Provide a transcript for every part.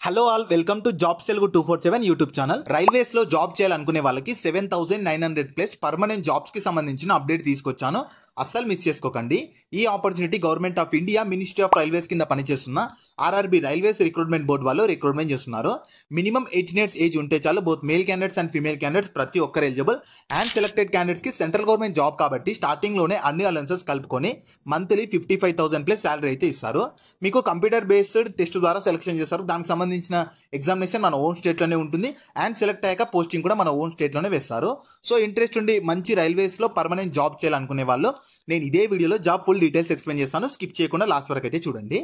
Hello all, welcome to jobs Telugu 247 YouTube channel. Railways లో job చేయాలనుకునే వాళ్ళకి 7,900 ప్లస్ పర్మనెంట్ జాబ్స్ కి సంబంధించిన అప్డేట్ తీసుకొచ్చాను. అస్సలు మిస్ చేసుకోకండి. ఈ opportunity government of India ministry of railways కింద పనిచేస్తున్న ఆర్ఆర్బి రైల్వేస్ రిక్రూట్మెంట్ బోర్డు వాళ్ళు రిక్రూట్మెంట్ చేస్తున్నారు. మినిమం 18 ఇయర్స్ ఏజ్ ఉంటే చాలు. Both male candidates and female candidates ప్రతి ఒక్కరు ఎలిజిబుల్. అండ్ సెలెక్టెడ్ క్యాండిడేట్స్ కి సెంట్రల్ గవర్నమెంట్ జాబ్ కాబట్టి స్టార్టింగ్ లోనే అన్ని అలవెన్సెస్ కలుపుకొని మంత్లీ 55,000 ప్లస్ శాలరీ అయితే ఇస్తారు. మీకు కంప్యూటర్ బేస్డ్ టెస్ట్ ద్వారా సెలెక్షన్ చేస్తారు. దానికి సంబంధించిన ఎగ్జామినేషన్ మన ఓన్ స్టేట్లోనే ఉంటుంది. అండ్ సెలెక్ట్ అయ్యాక పోస్టింగ్ కూడా మన ఓన్ స్టేట్లోనే వేస్తారు. సో ఇంట్రెస్ట్ ఉండి మంచి రైల్వేస్లో పర్మనెంట్ జాబ్ చేయాలనుకునే వాళ్ళు నేను ఇదే వీడియోలో జాబ్ ఫుల్ డీటెయిల్స్ ఎక్స్ప్లెయిన్ చేస్తాను. స్కిప్ చేయకుండా లాస్ట్ వరకు అయితే చూడండి.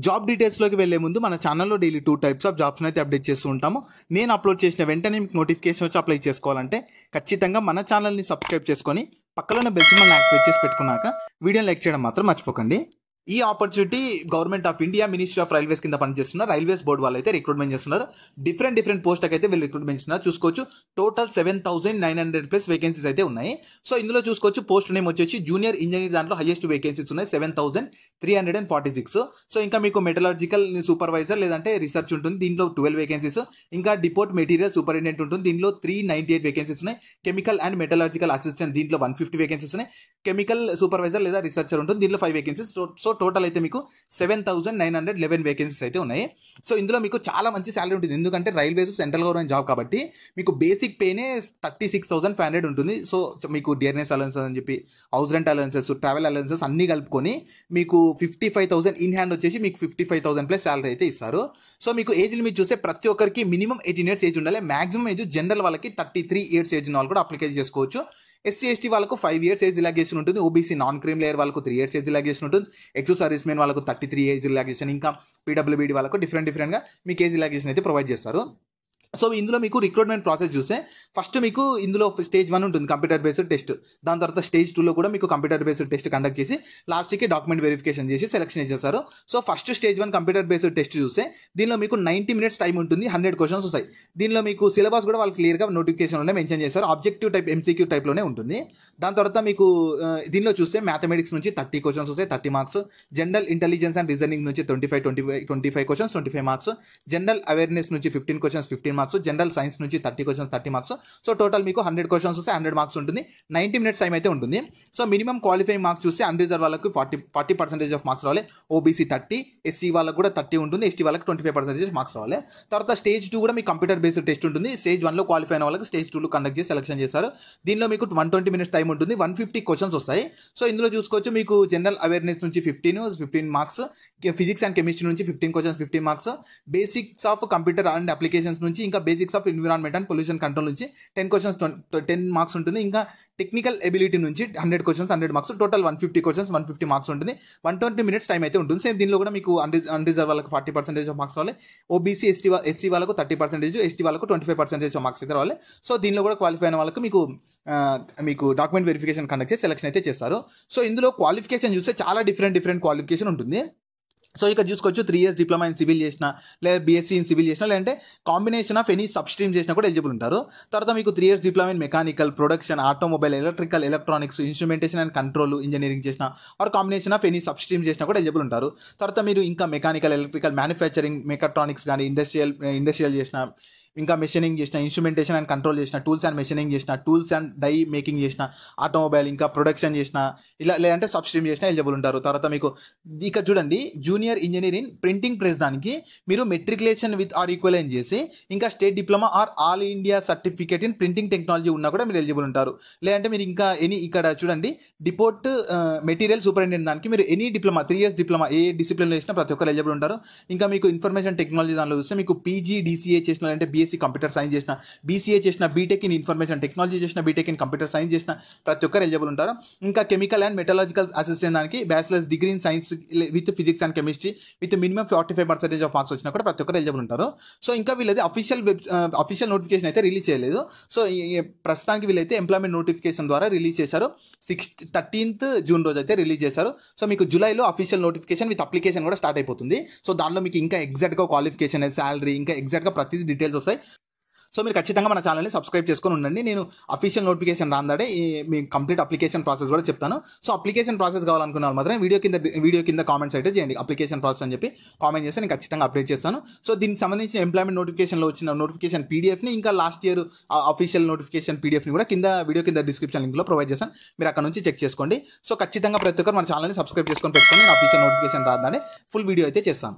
జాబ్ డీటెయిల్స్లోకి వెళ్లే ముందు మన ఛానల్లో డైలీ 2 టైప్స్ ఆఫ్ జాబ్స్ని అయితే అప్డేట్ చేస్తూ ఉంటాము. నేను అప్లోడ్ చేసిన వెంటనే మీకు నోటిఫికేషన్ వచ్చి అప్లై చేసుకోవాలంటే ఖచ్చితంగా మన ఛానల్ని సబ్స్క్రైబ్ చేసుకొని పక్కన బెల్ సింబల్ని యాక్టివేట్ చేసి పెట్టుకున్నాక వీడియోని లైక్ చేయడం మాత్రం మర్చిపోకండి. ఈ opportunity government of India ministry of railways కింద పనిచేస్తున్న రైల్వేస్ బోర్డు వాళ్ళు అయితే రిక్రూట్మెంట్ చేస్తున్నారు. డిఫరెంట్ పోస్ట్కి అయితే వీళ్ళు రిక్రూట్మెంట్ చేస్తున్నారు. చూసుకోవచ్చు టోటల్ 7,900 ప్లస్ వేకెన్సీస్ అయితే ఉన్నాయి. సో ఇందులో చూసుకోవచ్చు పోస్ట్ నేమ్ వచ్చేసి జూనియర్ ఇంజనీర్, దాంట్లో హైయెస్ట్ వేకెన్సీస్ ఉన్నాయి 7,346. సో ఇంకా మీకు మెటలాజికల్ సూపర్వైజర్ లేదంటే రీసెర్చ్ ఉంటుంది, దీంట్లో 12 వేకెన్సీస్. ఇంకా డిపోర్ట్ మెటీరియల్ సూపరింటెండెంట్ ఉంటుంది, దీంట్లో 398 వేకెన్సీస్ ఉన్నాయి. కెమికల్ అండ్ మెటలాజికల్ అసిస్టెంట్ దీంట్లో 150 వేకెన్సీస్ ఉన్నాయి. కెమికల్ సూపర్వైజర్ లేదా రీసెర్చర్ ఉంటుంది, దీంట్లో 5 వేకెన్సీస్. సో టోటల్ అయితే మీకు 7,911 వేకెన్సీస్ అయితే ఉన్నాయి. సో ఇందులో మీకు చాలా మంచి శాలరీ ఉంటుంది, ఎందుకంటే రైల్వేస్ సెంట్రల్ గవర్నమెంట్ జాబ్ కాబట్టి మీకు బేసిక్ పేనే 36,500 ఉంటుంది. సో మీకు డియర్నెస్ అలవెన్సెస్ అని చెప్పి house rent allowances, travel allowances అన్నీ కలుపుకొని మీకు 55,000 ఇన్ హ్యాండ్ వచ్చేసి మీకు 55,000 ప్లస్ శాలరీ అయితే ఇస్తారు. సో మీకు ఏజ్ లిమిట్ చూస్తే ప్రతి ఒక్కరికి మినిమం 18 ఇయర్స్ ఏజ్ ఉండాలి. మాక్సిమం ఏజ్ జనరల్ వాళ్ళకి 33 ఇయర్స్ ఏజ్ ఉన్న వాళ్ళు కూడా అప్లికేషన్ చేసుకోవచ్చు. ఎస్సీ ఎస్టీ వాళ్ళకు 5 ఇయర్స్ ఏజ్ రిలాక్సేషన్ ఉంటుంది. ఓబీసీ నాన్ క్రీమ్ లేయర్ వాళ్ళకు 3 ఇయర్స్ ఏజ్ రిలాక్సేషన్ ఉంటుంది. ఎక్స్ సర్వీస్ మెన్ వాళ్ళకు 33 ఏజ్ రిలాక్సేషన్, ఇంకా పీడబ్ల్యూబీడీ వాళ్ళకు డిఫరెంట్గా మీకు ఏజ్ రిలాక్సేషన్ అయితే ప్రొవైడ్ చేస్తారు. సో ఇందులో మీకు రిక్రూట్మెంట్ ప్రాసెస్ చూస్తే ఫస్ట్ మీకు ఇందులో స్టేజ్ 1 ఉంటుంది కంప్యూటర్ బేస్డ్ టెస్ట్. దాని తర్వాత స్టేజ్ 2లో కూడా మీకు కంప్యూటర్ బేస్డ్ టెస్ట్ కండక్ట్ చేసి లాస్ట్కి డాక్యుమెంట్ వెరిఫికేషన్ చేసి సెలెక్షన్ చేస్తారు. So first stage 1 computer based test చూస్తే దీనిలో మీకు 90 మినిట్స్ టైం ఉంటుంది, 100 క్వశ్చన్స్ వస్తాయి. దీనిలో మీకు సిలబస్ కూడా వాళ్ళు క్లియర్గా నోటిఫికేషన్లోనే మెన్షన్ చేస్తారు. ఆబ్జెక్టివ్ టైప్ ఎంసీక్యూ టైప్లోనే ఉంటుంది. దాని తర్వాత మీకు దీనిలో చూస్తే మ్యాథమెటిక్స్ నుంచి 30 క్వశ్చన్స్ వస్తాయి, 30 marks. General intelligence and reasoning నుంచి 25 క్వశ్చన్స్, 25 మార్క్స్. జనరల్ అవేర్నెస్ నుంచి 15 క్వశ్చన్స్, 15 మార్క్స్. జనరల్ సైన్స్ నుంచి 30 క్వశ్చన్స్, 30 మార్క్స్. సో టోటల్ మీకు 100 క్వశ్చన్స్ వస్తే 100 మార్క్స్ ఉంటుంది. 90 మినిట్స్ టైం అయితే ఉంటుంది. సో మినిమం క్వాలిఫైయింగ్ మార్క్స్ చూస్తే అన్రిజర్వ్ వాళ్ళకి 40% ఆఫ్ మార్క్స్ రావాలి. ఓబీసీ 30, ఎస్సీ వాళ్ళకి కూడా 30 ఉంటుంది, ఎస్టీ వాళ్ళకి 25% మార్క్స్ రావాలి. తర్వాత స్టేజ్ 2 కూడా మీకు కంప్యూటర్ బేస్డ్ టెస్ట్ ఉంటుంది. స్టేజ్ 1లో క్వాలిఫై అయిన వాళ్ళకి స్టేజ్ 2లో కండక్ట్ చేసి సెలెక్షన్ చేస్తారు. దీనిలో మీకు 120 మినిట్స్ టైం ఉంటుంది, 150 క్వశ్చన్స్ వస్తాయి. సో ఇందులో చూసుకోవచ్చు మీకు జనరల్ అవేర్నెస్ నుంచి 15 మార్క్స్, ఫిజిక్స్ అండ్ కెమిస్ట్రీ నుంచి 15 questions, 15 marks. Basics of computer and applications నుంచి, ఇంకా basics of environment and pollution control నుంచి 10 క్వశ్చన్స్, 10 మార్క్స్ ఉంటుంది. ఇంకా టెక్నికల్ ఎబిలిటీ నుంచి 100 questions, 100 marks. Total 150 questions, 150 marks ఉంటుంది. 120 మినిట్స్ టైం అయితే ఉంటుంది. సేమ్ దీనిలో కూడా మీకు అన్రిజర్వ్ వాళ్ళకి 40% ఆఫ్ మార్క్స్ రావాలి. ఓబీసీ ఎస్సీ వాళ్ళకు 30%, ఎస్టీ వాళ్ళకు 25% ఆఫ్ మార్క్స్ అయితే రావాలి. సో దీనిలో కూడా క్వాలిఫై అయిన వాళ్ళకు మీకు డాక్యుమెంట్ వెరిఫికేషన్ కండక్ట్ చేసి సెలెక్షన్ అయితే చేస్తారు. సో ఇందులో క్వాలిఫికేషన్ చూస్తే చాలా డిఫరెంట్ క్వాలిఫికేషన్ ఉంటుంది. సో ఇక్కడ చూసుకోవచ్చు 3 ఇయర్స్ డిప్లొమా ఇన్ సివిల్ చేసిన, లేదా బీఎస్సీ ఇన్ సివిల్ చేసిన, లేదంటే combination of any sub stream చేసినా కూడా ఎలిజిబుల్ ఉంటారు. తర్వాత మీకు 3 years diploma in mechanical, production, automobile, electrical, electronics, instrumentation and control engineering చేసిన, or combination of any sub stream చేసినా కూడా ఎలిజిబుల్ ఉంటారు. తర్వాత మీరు ఇంకా మెకానికల్, ఎలక్ట్రికల్, మ్యానుఫ్యాక్చరింగ్, మెకాట్రానిక్స్ కానీ ఇండస్ట్రియల్ చేసిన, ఇంకా మెషినింగ్ చేసిన, ఇన్స్ట్రుమెంటేషన్ అండ్ కంట్రోల్ చేసిన, టూల్స్ అండ్ మెషినింగ్ చేసిన, టూల్స్ అండ్ డై మేకింగ్ చేసిన, ఆటోమొబైల్, ఇంకా ప్రొడక్షన్ చేసిన, ఇలా లేదంటే సబ్ స్ట్రీమ్ చేసిన ఎలిజిబుల్ ఉంటారు. తర్వాత మీకు ఇక్కడ చూడండి junior engineer in printing press, దానికి మీరు మెట్రికులేషన్ విత్ ఆర్ ఈక్వలెంట్ చేసి, ఇంకా state diploma or all India certificate in printing technology ఉన్నా కూడా మీరు ఎలిజిబుల్ ఉంటారు. లేదంటే మీరు ఇంకా ఇక్కడ చూడండి డిపోర్ట్ మెటీరియల్ సూపరింటెండెంట్, దానికి మీరు ఎనీ డిప్లొమా 3 ఇయర్స్ డిప్లొమా ఏ డిసిప్లిన్లో చేసినా ప్రతి ఒక్కరు ఎలిజిబుల్ ఉంటారు. ఇంకా మీకు ఇన్ఫర్మేషన్ టెక్నాలజీ దానిలో చూస్తే మీకు పీజీ డీసీఏ చేసిన, అంటే బీఎస్సీ కంప్యూటర్ సైన్స్ చేసిన, బీసీఏ చేసిన, బీటెక్ ఇన్ ఇన్ఫర్మేషన్ టెక్నాలజీ చేసిన, బీటెక్ ఇన్ కంప్యూటర్ సైన్స్ చేసిన ప్రతి ఒక్కరు ఎలిజిబుల్ ఉంటారు. ఇంకా కెమికల్ అండ్ మెటలాజికల్ అసిస్టెంట్, దానికి bachelors degree in science with physics and chemistry with minimum 45% of marks వచ్చినా కూడా ప్రతి ఒక్కరు ఎలిజిబుల్ ఉంటారు. సో ఇంకా వీళ్ళది అఫీషియల్ నోటిఫికేషన్ అయితే రిలీజ్ చేయలేదు. సో ప్రస్తుతానికి వీళ్ళైతే ఎంప్లాయ్మెంట్ నోటిఫికేషన్ ద్వారా రిలీజ్ చేశారు. 13th జూన్ రోజు అయితే రిలీజ్ చేశారు. సో మీకు జూలైలో అఫీషియల్ నోటిఫికేషన్ విత్ అప్లికేషన్ కూడా స్టార్ట్ అయిపోతుంది. సో దానిలో మీకు ఇంకా ఎగ్జాక్ట్గా క్వాలిఫికేషన్, శాలరీ, ఇంకా ఎగ్జాక్ట్గా ప్రతిదీ డీటెయిల్స్ వస్తాయి. సో మీరు ఖచ్చితంగా మన ఛానల్ని సబ్స్క్రైబ్ చేసుకొని ఉండండి. నేను అఫీషియల్ నోటిఫికేషన్ రాందాడే మీ కంప్లీట్ అప్లికేషన్ ప్రాసెస్ కూడా చెప్తాను. సో అప్లికేషన్ ప్రాసెస్ కావాలనుకున్న వాళ్ళు మాత్రం వీడియో కింద కామెంట్స్ అయితే చేయండి, అప్లికేషన్ ప్రాసెస్ అని చెప్పి కామెంట్ చేస్తే నేను ఖచ్చితంగా అప్డేట్ చేస్తాను. సో దీనికి సంబంధించిన ఎంప్లాయ్మెంట్ నోటిఫికేషన్లో వచ్చిన నోటిఫికేషన్ పీడిఎఫ్ని, ఇంకా లాస్ట్ ఇయర్ అఫీషియల్ నోటిఫికేషన్ పీడిఎఫ్ని కూడా వీడియో కింద డిస్క్రిప్షన్ లింక్లో ప్రొవైడ్ చేస్తాను. మీరు అక్కడ నుంచి చెక్ చేసుకోండి. సో ఖచ్చితంగా ప్రతి ఒక్కరు మన ఛానల్ని సబ్స్క్రైబ్ చేసుకొని పెట్టుకొని నేను అఫీషియల్ నోటిఫికేషన్ రాగానే ఫుల్ వీడియో అయితే చేస్తాను.